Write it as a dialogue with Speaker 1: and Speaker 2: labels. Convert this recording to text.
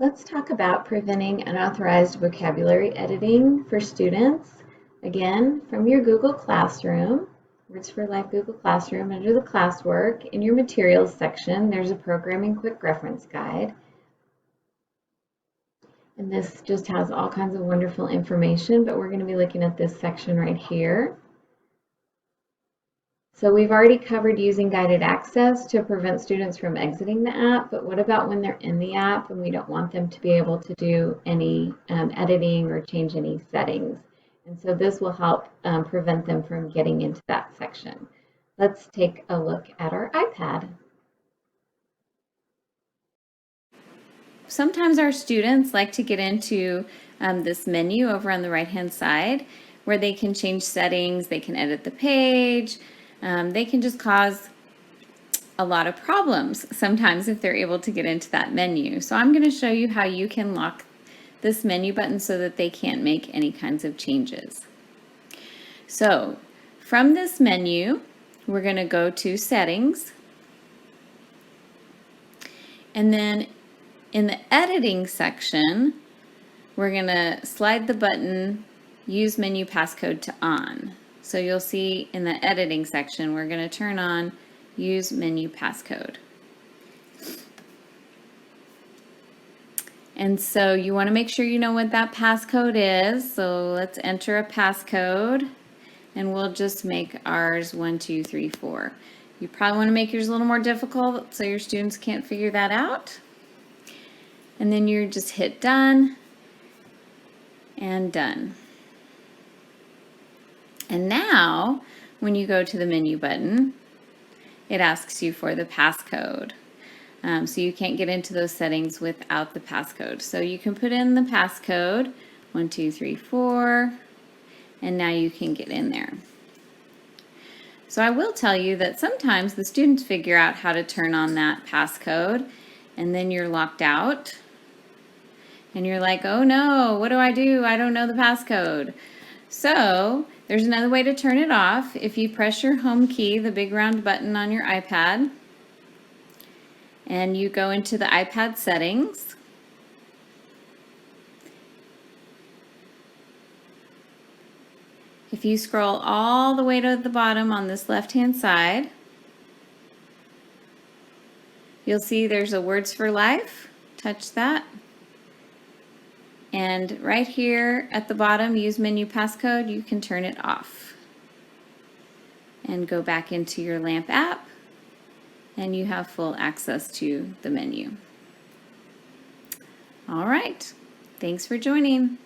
Speaker 1: Let's talk about preventing unauthorized vocabulary editing for students. Again, from your Google Classroom, Words for Life Google Classroom, under the classwork, in your materials section, there's a programming quick reference guide. And this just has all kinds of wonderful information, but we're going to be looking at this section right here. So we've already covered using guided access to prevent students from exiting the app, but what about when they're in the app and we don't want them to be able to do any editing or change any settings? And so this will help prevent them from getting into that section. Let's take a look at our iPad.
Speaker 2: Sometimes our students like to get into this menu over on the right-hand side where they can change settings, they can edit the page, they can just cause a lot of problems sometimes if they're able to get into that menu. So I'm going to show you how you can lock this menu button so that they can't make any kinds of changes. So from this menu, we're going to go to Settings, and then in the editing section, we're going to slide the button Use Menu Passcode to On. So you'll see in the editing section, we're going to turn on Use Menu Passcode. And so you want to make sure you know what that passcode is. So let's enter a passcode, and we'll just make ours 1234. You probably want to make yours a little more difficult so your students can't figure that out. And then you just hit done and done. And now, when you go to the menu button, it asks you for the passcode. So you can't get into those settings without the passcode. So you can put in the passcode, 1234, and now you can get in there. So I will tell you that sometimes the students figure out how to turn on that passcode, and then you're locked out. And you're like, oh no, what do? I don't know the passcode. So there's another way to turn it off. If you press your home key, the big round button on your iPad, and you go into the iPad settings, if you scroll all the way to the bottom on this left-hand side, you'll see there's a Words for Life. Touch that. And right here at the bottom, Use Menu Passcode, you can turn it off. And go back into your LAMP app, and you have full access to the menu. All right, thanks for joining.